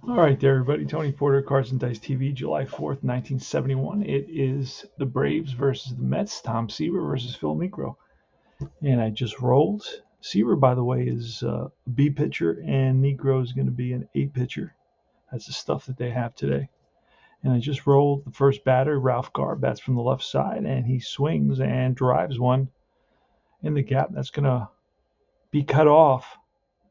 All right there, everybody. Tony Porter, Cards and Dice TV, July 4th, 1971. It is the Braves versus the Mets. Tom Seaver versus Phil Niekro. And I just rolled. Seaver, by the way, is a B pitcher, and Niekro is going to be an A pitcher. That's the stuff that they have today. And I just rolled the first batter, Ralph Garr, bats from the left side, and he swings and drives one in the gap. That's going to be cut off.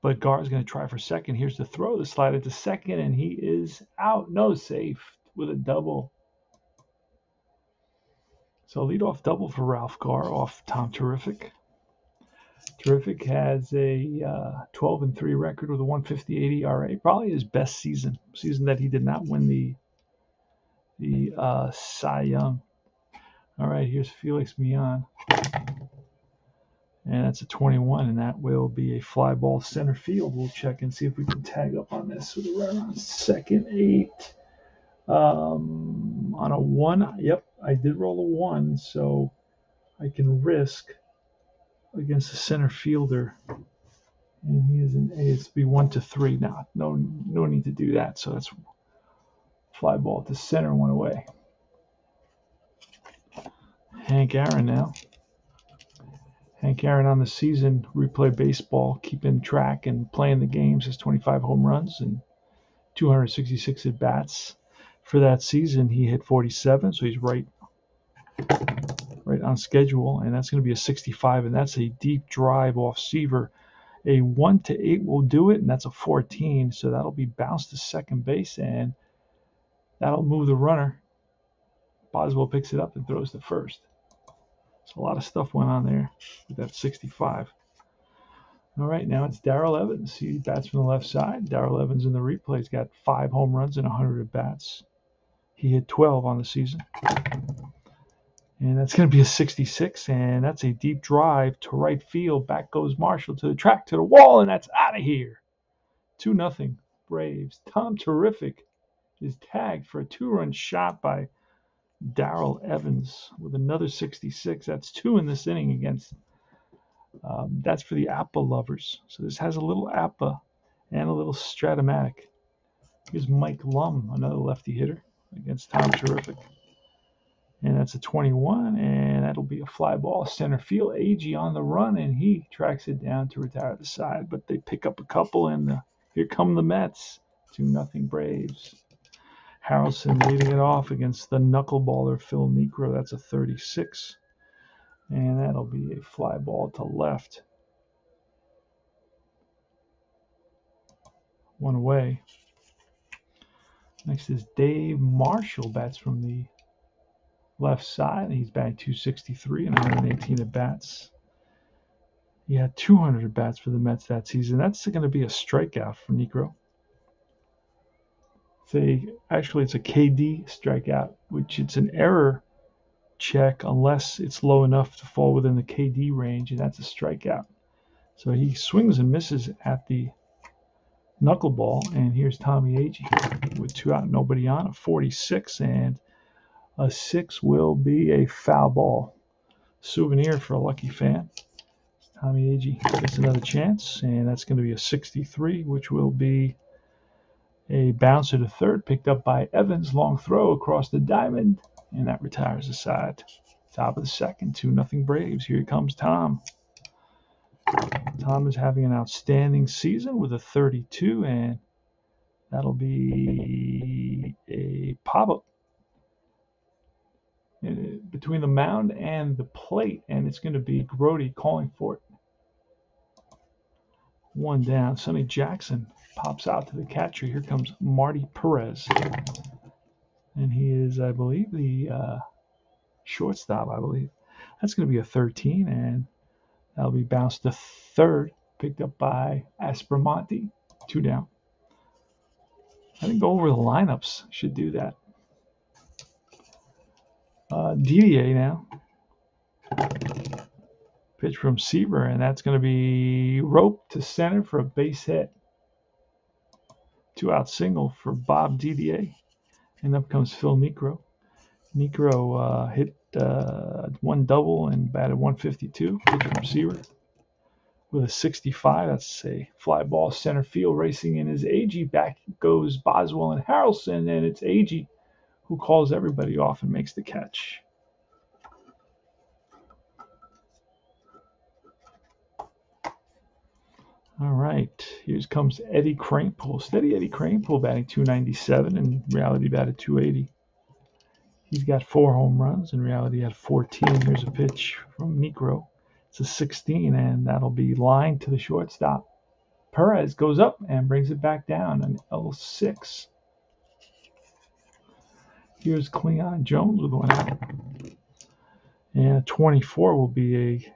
But Garr is going to try for second. Here's the throw, the slider to second, and he is out. No, safe with a double. So leadoff double for Ralph Garr off Tom Terrific. Terrific has a 12-3 record with a 158 ERA. Probably his best season that he did not win the Cy Young. All right, here's Felix Millan. And that's a 21, and that will be a fly ball center field. We'll check and see if we can tag up on this with a runner on second, 8. On a 1, yep, I did roll a 1, so I can risk against the center fielder. And he is an A. It's be 1-3 now. No need to do that. So that's fly ball to center, 1 away. Hank Aaron now. Hank Aaron on the season, replay baseball, keeping track and playing the games, has 25 home runs and 266 at bats. For that season, he hit 47, so he's right on schedule, and that's going to be a 65, and that's a deep drive off Seaver. A 1-8 will do it, and that's a 14, so that'll be bounced to second base, and that'll move the runner. Boswell picks it up and throws to first. So a lot of stuff went on there with that 65. All right, now it's Darrell Evans. He bats from the left side. Darrell Evans in the replay has got 5 home runs and 100 at bats. He hit 12 on the season. And that's going to be a 66, and that's a deep drive to right field. Back goes Marshall to the track, to the wall, and that's out of here. 2-0 Braves. Tom Terrific is tagged for a 2-run shot by Darrell Evans with another 66. That's 2 in this inning against. That's for the APA lovers. So this has a little APA and a little Stratomatic. Here's Mike Lum, another lefty hitter against Tom Terrific. And that's a 21, and that'll be a fly ball center field. Agee on the run, and he tracks it down to retire the side. But they pick up a couple, and here come the Mets. 2-0 Braves. Harrelson leading it off against the knuckleballer Phil Niekro. That's a 36. And that'll be a fly ball to left. 1 away. Next is Dave Marshall, bats from the left side. He's batting 263 and 118 at bats. He had 200 at bats for the Mets that season. That's going to be a strikeout for Niekro. Actually, it's a KD strikeout, which it's an error check unless it's low enough to fall within the KD range, and that's a strikeout. So he swings and misses at the knuckleball, and here's Tommy Agee with 2 out, nobody on, a 46, and a 6 will be a foul ball. Souvenir for a lucky fan. Tommy Agee gets another chance, and that's going to be a 63, which will be a bouncer to third, picked up by Evans. Long throw across the diamond, and that retires the side. Top of the second, 2-0 Braves. Here comes Tom. Tom is having an outstanding season with a 32, and that'll be a pop-up between the mound and the plate, and it's going to be Grody calling for it. 1 down. Sonny Jackson pops out to the catcher. Here comes Marty Perez. And he is, I believe, the shortstop, I believe. That's going to be a 13, and that'll be bounced to third, picked up by Aspromonte. 2 down. I think go over the lineups should do that. DDA now. Pitch from Seaver, and that's going to be roped to center for a base hit. 2-out single for Bob DDA. And up comes Phil Niekro. Niekro hit 1 double and batted 152. Pitch from Seaver with a 65. That's a fly ball center field. Racing in his Agee. Back goes Boswell and Harrelson, and it's Agee who calls everybody off and makes the catch. All right, here comes Eddie Kranepool. Steady Eddie Kranepool batting 297, in reality batted 280. He's got 4 home runs, in reality had 14. Here's a pitch from Negro. It's a 16, and that'll be lined to the shortstop. Perez goes up and brings it back down, an L6. Here's Cleon Jones with 1 out. And 24 will be a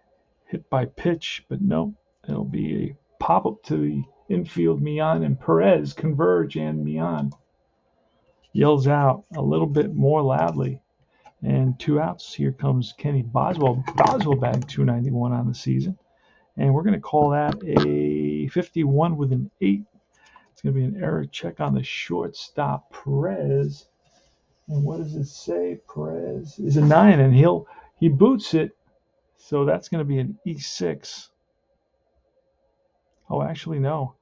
hit by pitch, but no, it'll be a pop up to the infield. Mian and Perez converge, and Mian yells out a little bit more loudly. And 2 outs. Here comes Kenny Boswell. Boswell batting 291 on the season. And we're going to call that a 51 with an 8. It's going to be an error check on the shortstop, Perez. And what does it say? Perez is a 9, and he boots it. So that's going to be an E6. Oh, actually, no.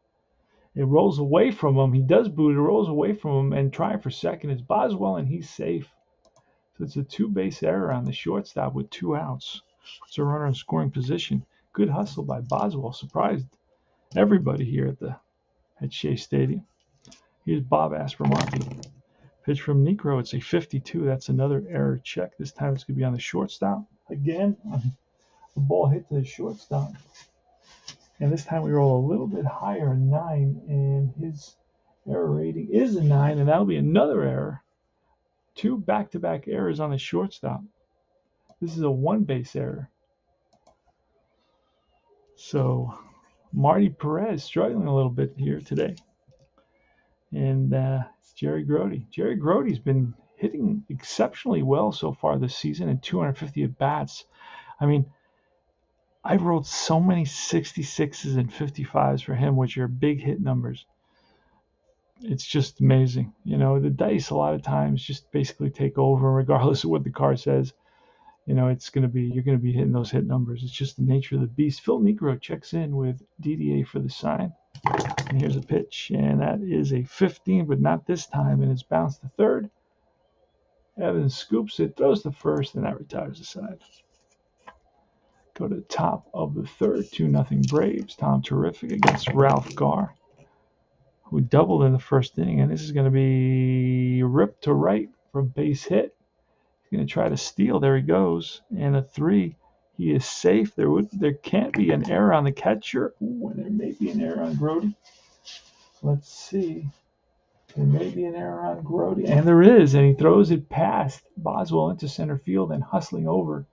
It rolls away from him. He does boot it, rolls away from him, and trying for second is Boswell, and he's safe. So it's a 2-base error on the shortstop with 2 outs. It's a runner in scoring position. Good hustle by Boswell. Surprised everybody here at Shea Stadium. Here's Bob Aspromonte. Pitch from Negro. It's a 52. That's another error check. This time it's going to be on the shortstop. Again, the ball hit to the shortstop. And this time we roll a little bit higher, a 9, and his error rating is a 9, and that'll be another error. 2 back-to-back errors on the shortstop. This is a 1-base error. So Marty Perez struggling a little bit here today. And it's Jerry Grody. Jerry Grody's been hitting exceptionally well so far this season in 250 at-bats. I mean, I wrote so many 66s and 55s for him, which are big hit numbers. It's just amazing. You know, the dice a lot of times just basically take over, regardless of what the card says. You know, you're going to be hitting those hit numbers. It's just the nature of the beast. Phil Negro checks in with DDA for the sign. And here's a pitch, and that is a 15, but not this time, and it's bounced to third. Evans scoops it, throws to first, and that retires the side. Go to the top of the third, 2-0 Braves. Tom Terrific against Ralph Garr, who doubled in the first inning, and this is going to be ripped to right for a base hit. He's going to try to steal. There he goes, and a 3. He is safe. There can't be an error on the catcher. Ooh, and there may be an error on Grody. Let's see. There may be an error on Grody, and there is, and he throws it past Boswell into center field and hustling over.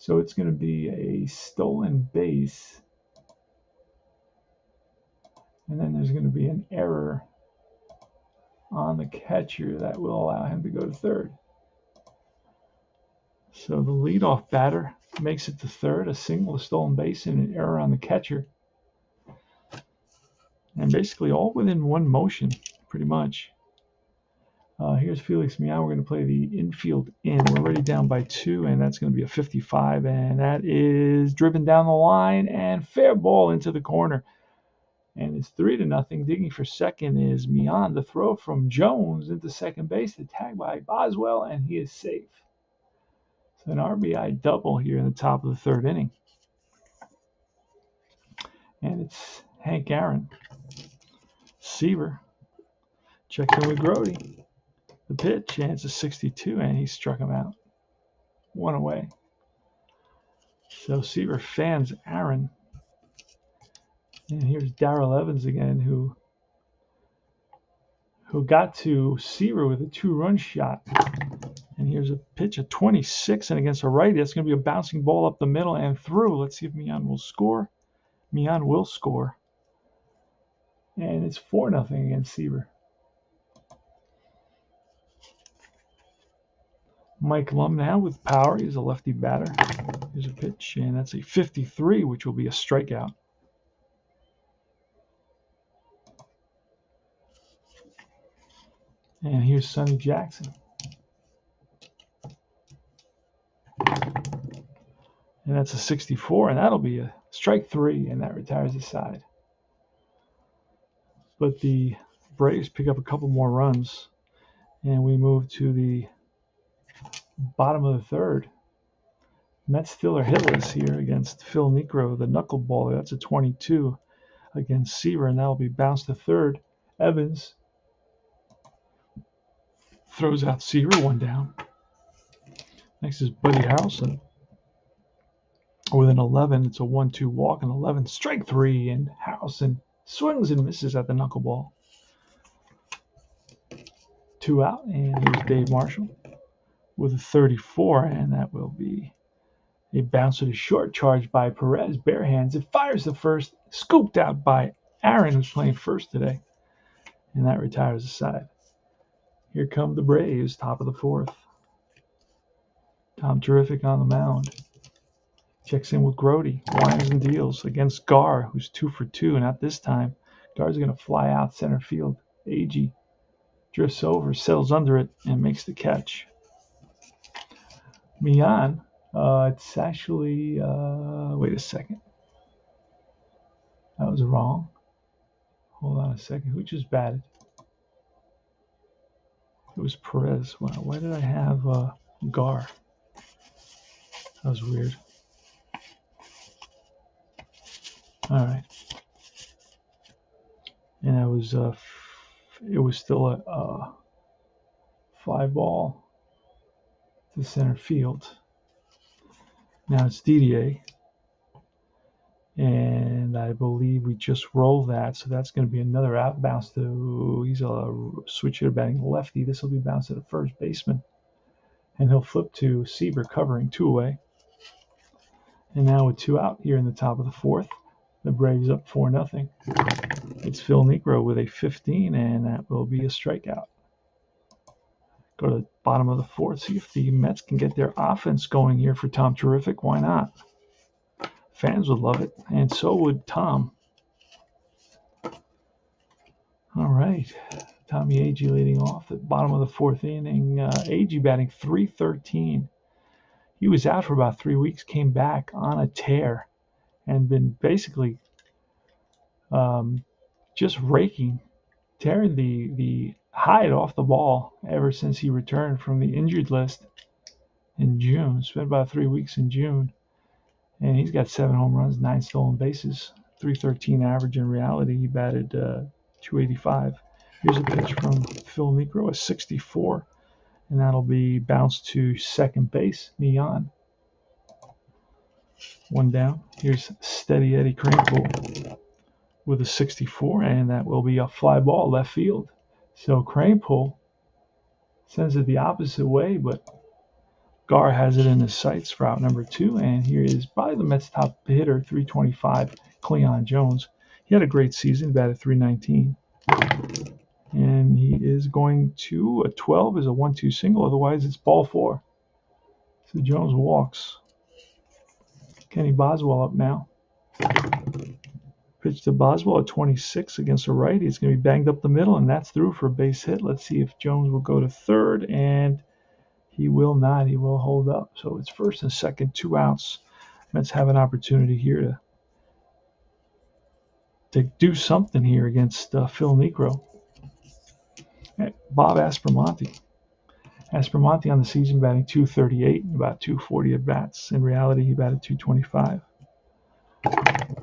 So it's going to be a stolen base. And then there's going to be an error on the catcher that will allow him to go to third. So the leadoff batter makes it to third, a single, a stolen base, and an error on the catcher. And basically all within one motion, pretty much. Here's Felix Mian. We're going to play the infield in. We're already down by 2, and that's going to be a 55. And that is driven down the line and fair ball into the corner. And it's 3-0. Digging for second is Mian. The throw from Jones into second base. The tag by Boswell, and he is safe. So an RBI double here in the top of the third inning. And it's Hank Aaron. Seaver checks in with Grody. The pitch, and it's a 62, and he struck him out. 1 away. So Seaver fans Aaron. And here's Darrell Evans again, who got to Seaver with a 2-run shot. And here's a pitch, a 26, and against a righty. That's going to be a bouncing ball up the middle and through. Let's see if Mian will score. Mian will score. And it's 4-0 against Seaver. Mike Lum now with power. He's a lefty batter. Here's a pitch, and that's a 53, which will be a strikeout. And here's Sonny Jackson. And that's a 64, and that'll be a Strike 3, and that retires the side. But the Braves pick up a couple more runs, and we move to the bottom of the third. Mets still are hitless here against Phil Niekro, the knuckleballer. That's a 22 against Seaver, and that'll be bounced to third. Evans throws out Seaver, one down. Next is Buddy Harrelson with an 11. It's a 1-2 walk, and 11 strike 3, and Harrelson swings and misses at the knuckleball. 2 out, and here's Dave Marshall with a 34, and that will be a bouncer to short, charge by Perez, bare hands. It fires the first, scooped out by Aaron, who's playing first today, and that retires the side. Here come the Braves, top of the fourth. Tom Terrific on the mound. Checks in with Grody, winds and deals against Gar, who's 2 for 2, and at this time, Gar's going to fly out center field. Agee drifts over, settles under it, and makes the catch. Mian, it's actually, wait a second. That was wrong. Hold on a second. Who just batted? It was Perez. Wow, why did I have Gar? That was weird. All right. And it was still a fly ball to center field. Now it's DDA. And I believe we just rolled that, so that's going to be another out bounce to, he's a switch hitter batting lefty. This will be bounced to the first baseman. And he'll flip to Seaver covering 2 away. And now with 2 out here in the top of the fourth, the Braves up 4-0. It's Phil Niekro with a 15, and that will be a strikeout. Go to the bottom of the fourth, see if the Mets can get their offense going here for Tom Terrific. Why not? Fans would love it, and so would Tom. All right, Tommy Agee leading off at bottom of the fourth inning. Agee batting .313. He was out for about 3 weeks, came back on a tear, and been basically just raking, tearing the hide off the ball ever since he returned from the injured list in June. Spent about 3 weeks in June. And he's got 7 home runs, 9 stolen bases, .313 average. In reality, he batted .285. Here's a pitch from Phil Niekro, a 64, and that'll be bounced to second base. Mian. 1 down. Here's Steady Eddie Kranepool with a 64, and that will be a fly ball left field. So Kranepool sends it the opposite way, but Gar has it in his sights for out number 2, and here is probably the Mets' top hitter, .325, Cleon Jones. He had a great season, batted .319, and he is going to a 12 as a 1-2 single. Otherwise, it's ball 4. So Jones walks. Kenny Boswell up now. Pitch to Boswell at 26 against a righty. It's going to be banged up the middle, and that's through for a base hit. Let's see if Jones will go to third, and he will not. He will hold up. So it's first and second, 2 outs. Mets have an opportunity here to do something here against Phil Niekro. Bob Aspromonte. Aspromonte on the season batting .238 and about .240 at bats. In reality, he batted .225.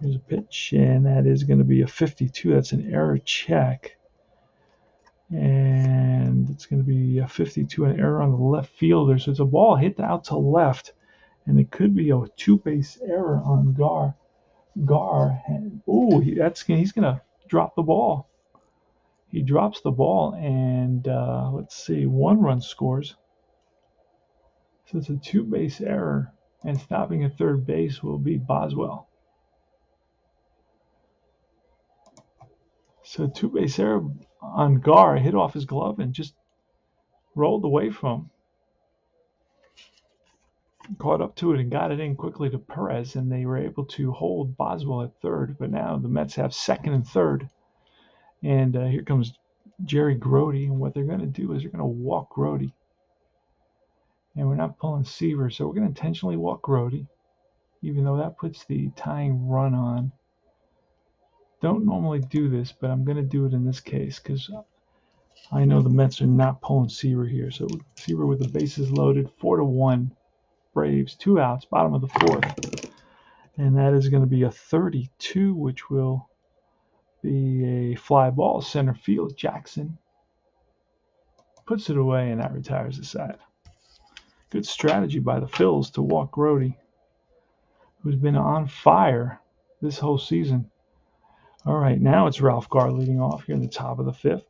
Here's a pitch, and that is going to be a 52. That's an error check. And it's going to be a 52, an error on the left fielder. So it's a ball hit out to left, and it could be a 2-base error on Gar. He's going to drop the ball. He drops the ball, and let's see, 1 run scores. So it's a 2-base error, and stopping at third base will be Boswell. So 2-base error on Gar, hit off his glove and just rolled away from him. Caught up to it and got it in quickly to Perez, and they were able to hold Boswell at third. But now the Mets have second and third. And here comes Jerry Grody, and what they're going to do is they're going to walk Grody. And we're not pulling Seaver, so we're going to intentionally walk Grody. even though that puts the tying run on. Don't normally do this, but I'm going to do it in this case because I know the Mets are not pulling Seaver here. So Seaver with the bases loaded, 4-1. Braves, 2 outs, bottom of the 4th. And that is going to be a 32, which will be a fly ball center field. Jackson puts it away, and that retires the side. Good strategy by the Phils to walk Grody, who's been on fire this whole season. All right, now it's Ralph Garr leading off here in the top of the 5th.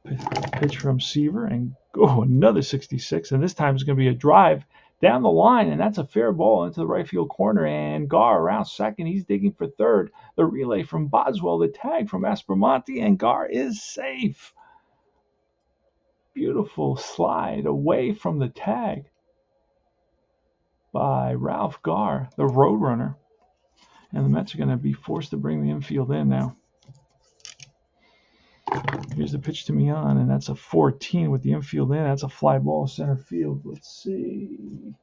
Pitch from Seaver, and another 66, and this time it's going to be a drive down the line, and that's a fair ball into the right field corner, and Garr around second. He's digging for third. The relay from Boswell, the tag from Aspromonte, and Garr is safe. Beautiful slide away from the tag by Ralph Garr, the Roadrunner. And the Mets are going to be forced to bring the infield in now. Here's the pitch to Mian, and that's a 14 with the infield in. That's a fly ball center field. Let's see.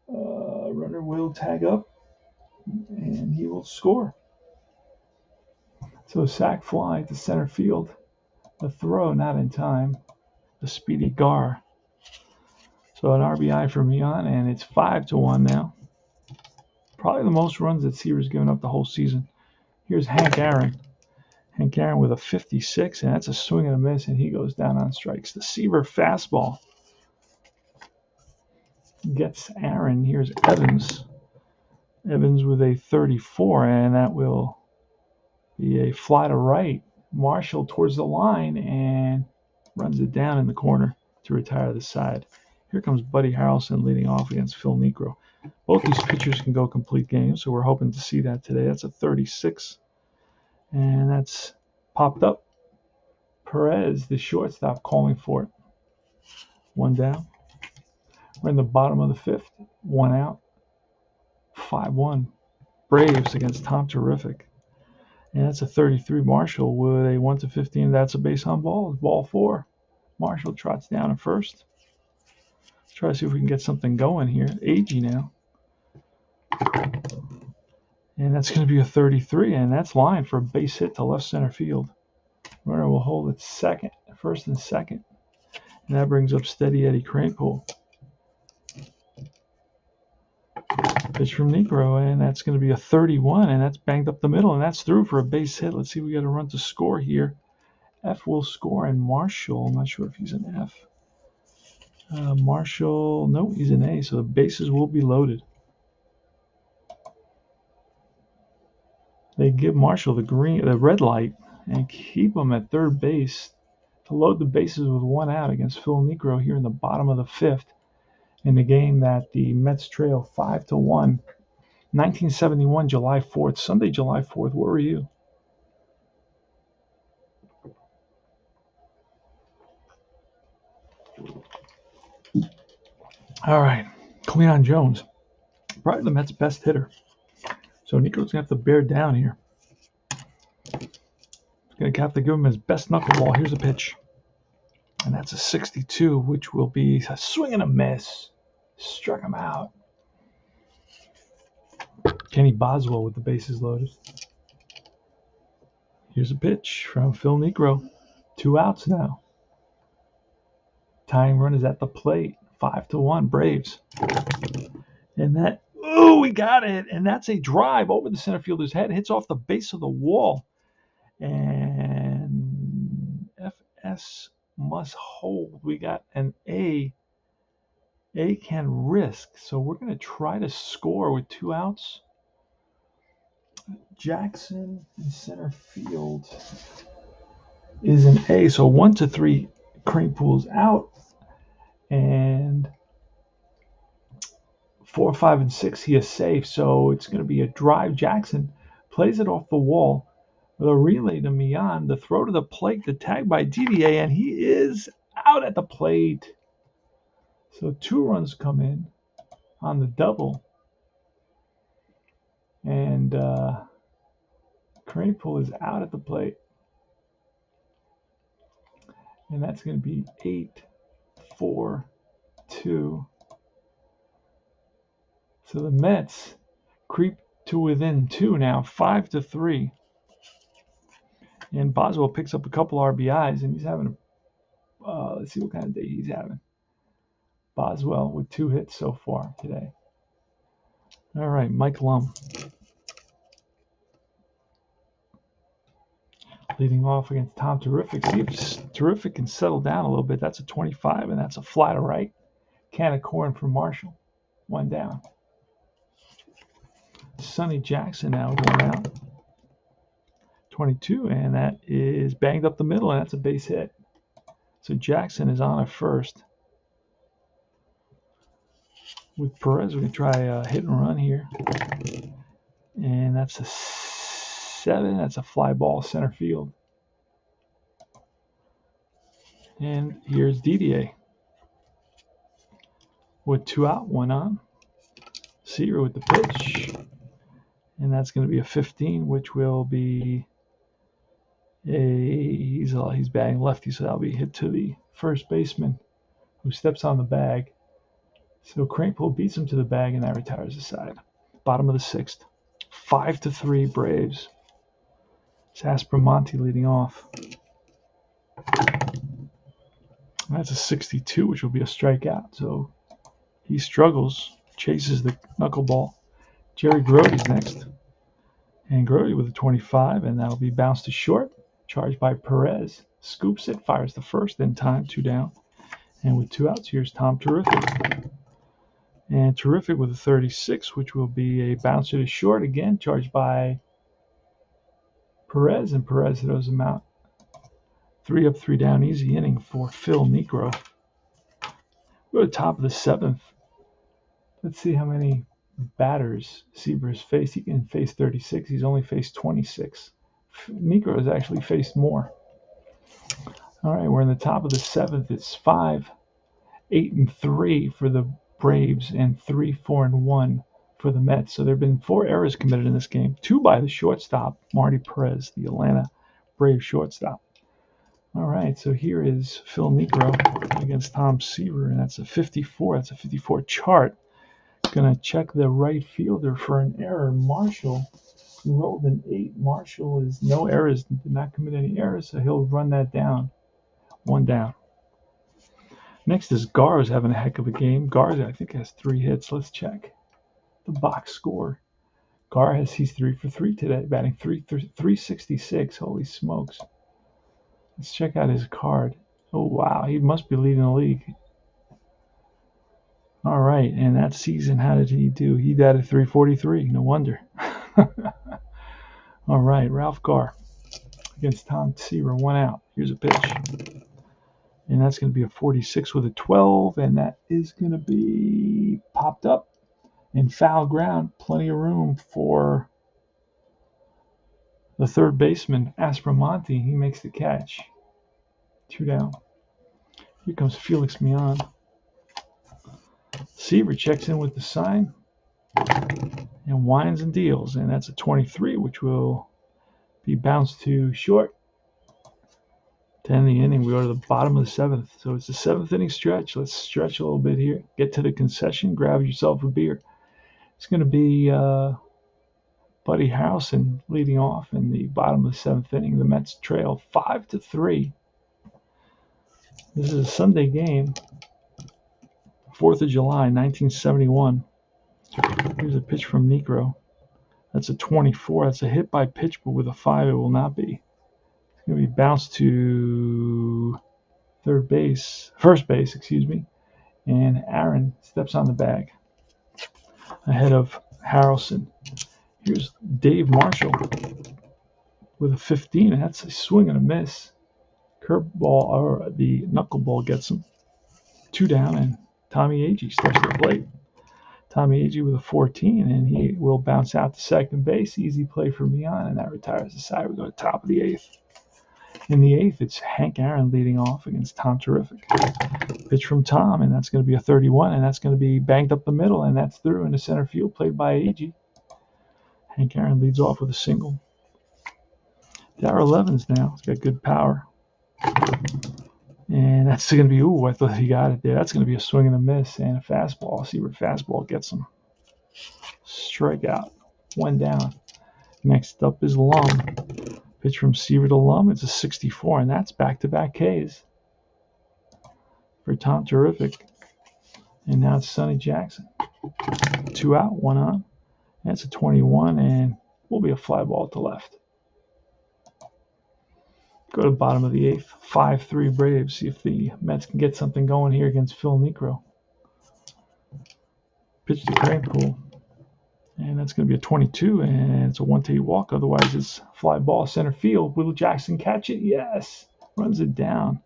Runner will tag up, and he will score. So sac fly to center field. The throw not in time. The speedy Garr. So an RBI for Mian, and it's 5-1 now. Probably the most runs that Seaver's given up the whole season. Here's Hank Aaron. Hank Aaron with a 56, and that's a swing and a miss, and he goes down on strikes. The Seaver fastball gets Aaron. Here's Evans. Evans with a 34, and that will be a fly to right. Marshall towards the line and runs it down in the corner to retire the side. Here comes Buddy Harrelson leading off against Phil Niekro. Both these pitchers can go complete games, so we're hoping to see that today. That's a 36, and that's popped up. Perez, the shortstop, calling for it. 1 down. We're in the bottom of the 5th. 1 out. 5-1. Braves against Tom Terrific. And that's a 33. Marshall with a 1-15. That's a base on ball. Ball 4. Marshall trots down at first. Let's try to see if we can get something going here. Agee now. And that's going to be a 33. And that's line for a base hit to left center field. Runner will hold at second, first and second. And that brings up Steady Eddie Kranepool. Pitch from Niekro, and that's going to be a 31, and that's banged up the middle, and that's through for a base hit. Let's see if we got a run to score here. F will score, and Marshall, I'm not sure if he's an F. Marshall, no, he's an A, so the bases will be loaded. They give Marshall the red light, and keep him at third base to load the bases with 1 out against Phil Niekro here in the bottom of the 5th. In the game that the Mets trail 5-1, 1971, July 4th, Sunday, July 4th. Where were you? All right, Cleon Jones, probably the Mets' best hitter. So Nico's going to have to bear down here. He's going to have to give him his best knuckleball. Here's a pitch. And that's a 62, which will be a swing and a miss. Struck him out. Kenny Boswell with the bases loaded. Here's a pitch from Phil Niekro. 2 outs now. Tying run is at the plate. 5-1 Braves. And that, we got it. And that's a drive over the center fielder's head. Hits off the base of the wall. And FS must hold. We got an A. A can risk. So we're going to try to score with 2 outs. Jackson in center field is an A. So 1-3, Kranepool's out. And 4, 5, and 6, he is safe. So it's going to be a drive. Jackson plays it off the wall. The relay to Mian, the throw to the plate, the tag by DDA, and he is out at the plate. So 2 runs come in on the double. And Kranepool is out at the plate. And that's going to be 8-4-2. So the Mets creep to within 2 now, 5-3. And Boswell picks up a couple RBIs, and he's having let's see what kind of day he's having. Boswell with 2 hits so far today. All right, Mike Lum leading off against Tom Terrific. See if Terrific can settle down a little bit. That's a 25, and that's a fly to right. Can of corn for Marshall. 1 down. Sonny Jackson now going out. 22, and that is banged up the middle, and that's a base hit. So Jackson is on at first. With Perez, we're going to try a hit and run here. And that's a 7. That's a fly ball center field. And here's Didier with 2 out, 1 on. Seaver with the pitch. And that's going to be a 15, which will be he's batting lefty, so that'll be hit to the first baseman who steps on the bag. So Crankpool beats him to the bag, and that retires the side. Bottom of the 6th. 5-3 Braves. It's Aspromonte leading off. That's a 62, which will be a strikeout. So he struggles, chases the knuckleball. Jerry Grody's next. And Grody with a 25, and that'll be bounced to short. Charged by Perez. Scoops it, fires the first in time, 2 down. And with 2 outs, here's Tom Terrific. And Terrific with a 36, which will be a bouncer to short again, charged by Perez, and Perez throws him out. 3 up, 3 down, easy inning for Phil Niekro. We're at the top of the 7th. Let's see how many batters Seaver's faced. He can face 36. He's only faced 26. Niekro has actually faced more. All right, we're in the top of the 7th. It's 5, 8, and 3 for the Braves, and 3, 4, and 1 for the Mets. So there have been 4 errors committed in this game. 2 by the shortstop, Marty Perez, the Atlanta Braves shortstop. All right, so here is Phil Niekro against Tom Seaver, and that's a 54. That's a 54 chart. Going to check the right fielder for an error. Marshall rolled an 8. Marshall is no errors, did not commit any errors, so he'll run that down. 1 down. Next is Garza having a heck of a game. Garza, I think, has 3 hits. Let's check the box score. He's 3 for 3 today, batting 366. Holy smokes. Let's check out his card. Oh, wow. He must be leading the league. All right. And that season, how did he do? He batted 343. No wonder. All right. Ralph Garr against Tom Seaver. 1 out. Here's a pitch. And that's going to be a 46 with a 12. And that is going to be popped up in foul ground. Plenty of room for the third baseman, Aspromonte. He makes the catch. 2 down. Here comes Felix Mion. Seaver checks in with the sign and winds and deals. And that's a 23, which will be bounced to short. To end the inning, we go to the bottom of the 7th. So it's the 7th inning stretch. Let's stretch a little bit here. Get to the concession. Grab yourself a beer. It's going to be Buddy Harrelson leading off in the bottom of the 7th inning. The Mets trail 5-3. This is a Sunday game, 4th of July, 1971. Here's a pitch from Niekro. That's a 24. That's a hit by pitch, but with a 5 it will not be. It's going to be bounced to first base, and Aaron steps on the bag ahead of Harrelson. Here's Dave Marshall with a 15, and that's a swing and a miss. Curveball, or the knuckleball, gets him. 2 down, and Tommy Agee steps to the plate. Tommy Agee with a 14, and he will bounce out to second base. Easy play for Mion, and that retires the side. We go to top of the 8th. In the 8th, it's Hank Aaron leading off against Tom Terrific. Pitch from Tom, and that's going to be a 31, and that's going to be banged up the middle, and that's through into center field, played by Agee. Hank Aaron leads off with a single. Darrell Evans now. He's got good power. And that's going to be, I thought he got it there. That's going to be a swing and a miss and a fastball. See where fastball gets him. Strikeout. 1 down. Next up is Lum. Pitch from Seaver to Lum. It's a 64, and that's back-to-back Ks for Tom Terrific. And now it's Sonny Jackson. 2 out, 1 on. That's a 21, and will be a fly ball to left. Go to the bottom of the 8th. 5-3 Braves. See if the Mets can get something going here against Phil Niekro. Pitch to Kranepool. And that's going to be a 22, and it's a 1-8 walk. Otherwise, it's fly ball center field. Will Jackson catch it? Yes. Runs it down.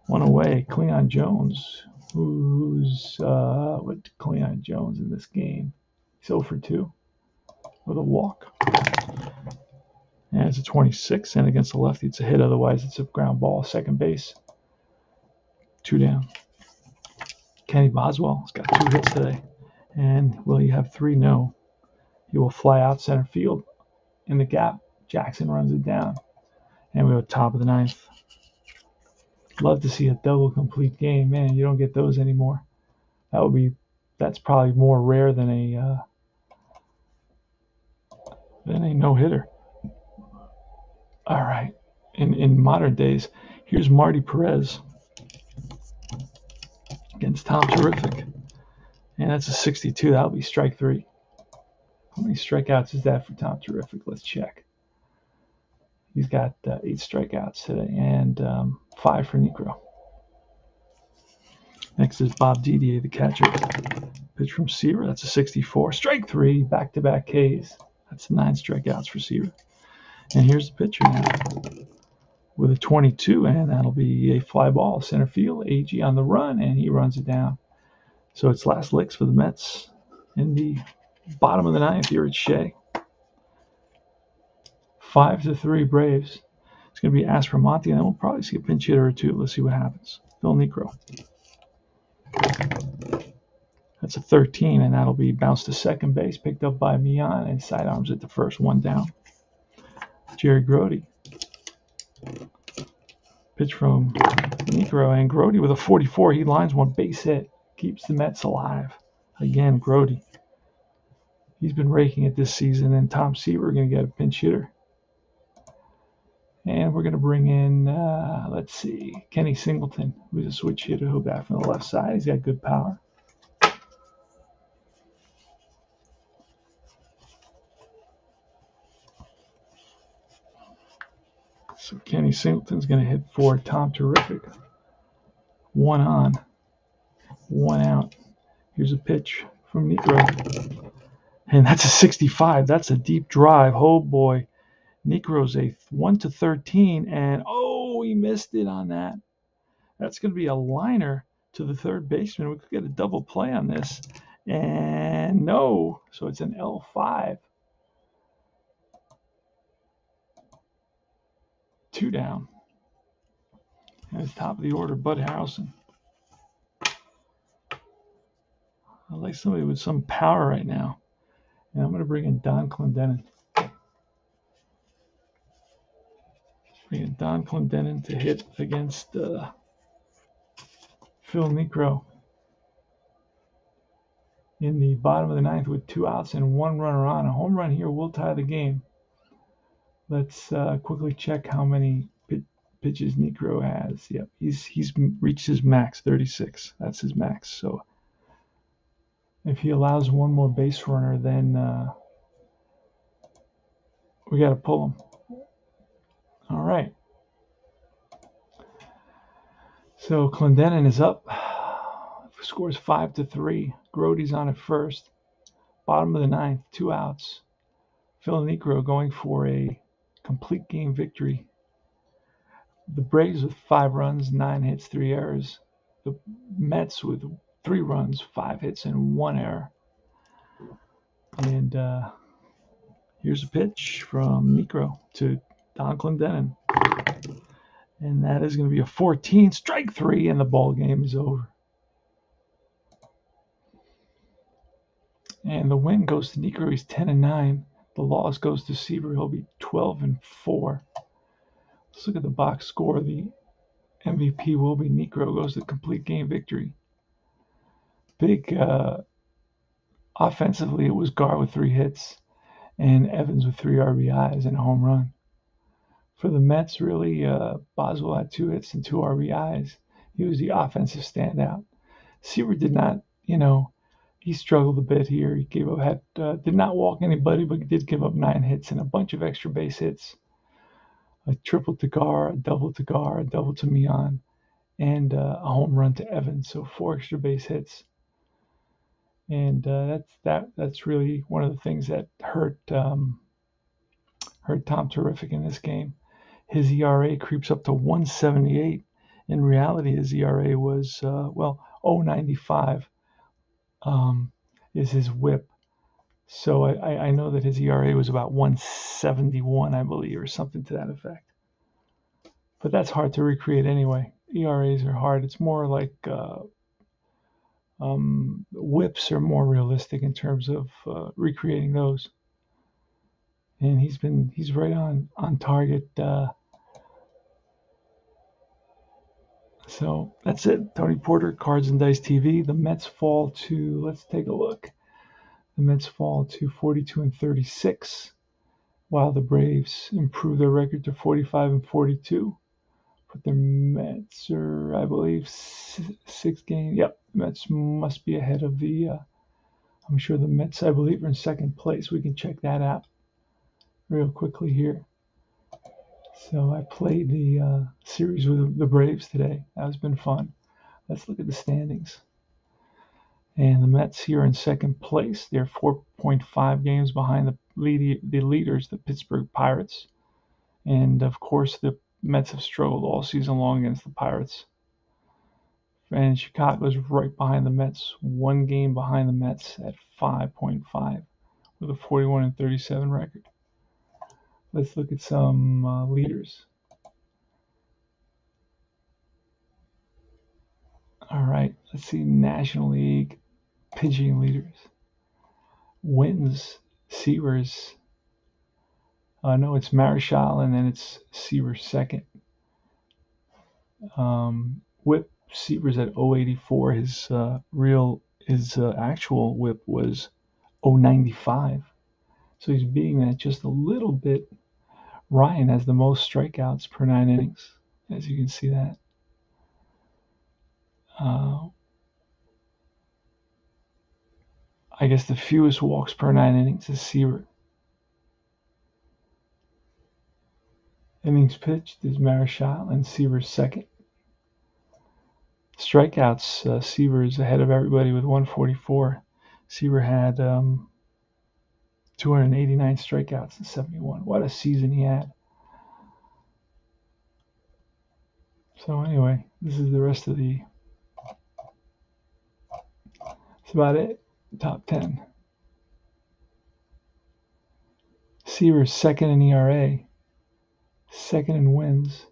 1 away. Cleon Jones. Who's with Cleon Jones in this game? He's 0 for 2 with a walk. And it's a 26, and against the lefty, it's a hit. Otherwise, it's a ground ball. Second base. 2 down. Kenny Boswell's got 2 hits today. And will he have 3? No. He will fly out center field in the gap. Jackson runs it down. And we go top of the 9th. Love to see a double complete game. Man, you don't get those anymore. That's probably more rare than a no-hitter. All right. In modern days, here's Marty Perez against Tom Terrific. And that's a 62. That'll be strike 3. How many strikeouts is that for Tom Terrific? Let's check. He's got 8 strikeouts today and 5 for Niekro. Next is Bob Didier, the catcher. Pitch from Seaver. That's a 64. Strike 3. Back-to-back Ks. That's 9 strikeouts for Seaver. And here's the pitcher now with a 22, and that'll be a fly ball center field. AG on the run, and he runs it down. So it's last licks for the Mets in the bottom of the 9th here at Shea. 5-3 Braves. It's going to be Aspromonte, and then we'll probably see a pinch hitter or 2. Let's see what happens. Phil Niekro. That's a 13, and that'll be bounced to second base, picked up by Mian, and sidearms at the first. 1 down. Jerry Grody. Pitch from Niekro, and Grody with a 44. He lines 1 base hit. Keeps the Mets alive. Again, Grody. He's been raking it this season, and Tom Seaver going to get a pinch hitter. And we're going to bring in, let's see, Kenny Singleton, who's a switch hitter who'll bat from the left side. He's got good power. So Kenny Singleton's going to hit for Tom Terrific. 1 on, 1 out. Here's a pitch from Niekro. And that's a 65. That's a deep drive. Oh, boy. Niekro's a 1-13, and he missed it on that. That's going to be a liner to the third baseman. We could get a double play on this. And no. So it's an L5. 2 down. And it's top of the order, Bud Harrelson. I like somebody with some power right now. And I'm going to bring in Don Clendenin. Bring in Don Clendenin to hit against Phil Niekro in the bottom of the 9th with 2 outs and 1 runner on. A home run here will tie the game. Let's quickly check how many pitches Niekro has. Yep, he's reached his max, 36. That's his max. So if he allows 1 more base runner, then we got to pull him. All right. So Clendenin is up. Scores 5-3. Grody's on at first. Bottom of the 9th, 2 outs. Phil Niekro going for a complete game victory. The Braves with 5 runs, 9 hits, 3 errors. The Mets with 3 runs, 5 hits, and 1 error. And here's a pitch from Niekro to Don Clendenin. And that is going to be a 14, strike 3, and the ball game is over. And the win goes to Niekro. He's 10-9. The loss goes to Seaver. He'll be 12-4. Let's look at the box score. The MVP will be Niekro. Goes to complete game victory. Big Offensively, it was Gar with 3 hits and Evans with 3 RBIs and a home run. For the Mets, really, Boswell had 2 hits and 2 RBIs. He was the offensive standout. Seaver did not, he struggled a bit here. He did not walk anybody, but he did give up 9 hits and a bunch of extra base hits. A triple to Gar, a double to Gar, a double to Mian, and a home run to Evans. So 4 extra base hits. And that's really one of the things that hurt Tom Terrific in this game. His ERA creeps up to 178. In reality, his ERA was 0.95 is his WHIP. So I know that his ERA was about 171, I believe, or something to that effect. But that's hard to recreate anyway. ERAs are hard. It's more like WHIPs are more realistic in terms of recreating those. And he's right on target. So that's it. Tony Porter, Cards and Dice TV. The Mets fall to, let's take a look. The Mets fall to 42 and 36, while the Braves improve their record to 45 and 42. But the Mets are, I believe, 6 games. Yep, the Mets must be ahead of the. I'm sure the Mets, I believe, are in second place. We can check that out real quickly here. So I played the series with the Braves today. That's been fun. Let's look at the standings. And the Mets here in second place. They're 4.5 games behind the leaders, the Pittsburgh Pirates. And of course, the Mets have struggled all season long against the Pirates. And Chicago's right behind the Mets, 1 game behind the Mets at 5.5 with a 41 and 37 record. Let's look at some leaders. All right, let's see National League pitching leaders. Wins, Seavers. No, it's Marichal, and then it's Seavers second. Whip, Seavers at 084. His actual whip was 095. So he's beating that just a little bit. Ryan has the most strikeouts per 9 innings, as you can see that. I guess the fewest walks per 9 innings is Seaver. Innings pitched is Marichal and Seaver's second. Strikeouts, Seaver is ahead of everybody with 144. Seaver had 289 strikeouts in 71. What a season he had. So anyway, this is the rest of the. That's about it. Top 10. Seaver's second in ERA, second in wins,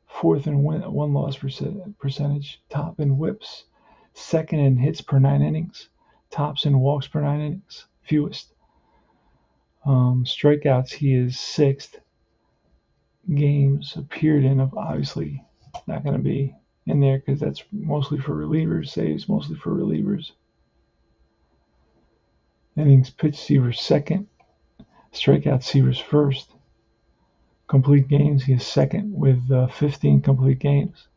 fourth in win-loss percentage, top in whips, second in hits per 9 innings, tops in walks per 9 innings, fewest. Strikeouts, he is 6th. Games appeared in, obviously not going to be in there because that's mostly for relievers. Saves mostly for relievers. Innings pitched, Seaver's second. Strikeouts, Seaver's first. Complete games, he is second with 15 complete games.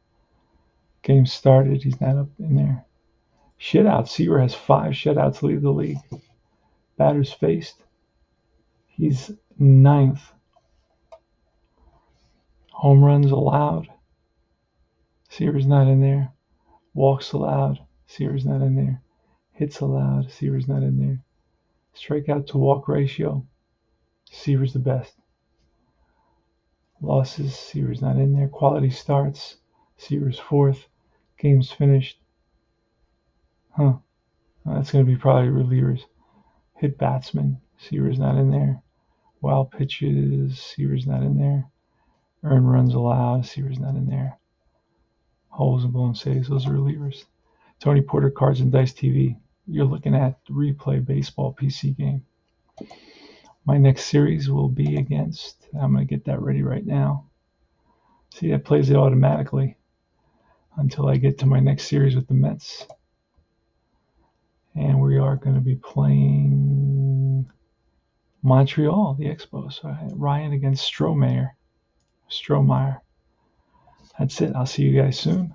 Games started, he's not up in there. Shutouts, Seaver has 5 shutouts, lead the league. Batters faced, he's 9th. Home runs allowed, Seaver's not in there. Walks allowed, Seaver's not in there. Hits allowed, Seaver's not in there. Strikeout to walk ratio, Seaver's the best. Losses, Seaver's not in there. Quality starts, Seaver's 4th. Games finished. That's going to be probably relievers. Hit batsman, Seaver's not in there. Wild pitches, Seaver's not in there. Earned runs allowed, Seaver's not in there. Holes and blown saves, those are relievers. Tony Porter, Cards and Dice TV. You're looking at the Replay Baseball PC game. My next series will be against, I'm going to get that ready right now. See, that plays it automatically until I get to my next series with the Mets. And we are going to be playing Montreal, the Expos. So Ryan against Strohmeyer. That's it. I'll see you guys soon.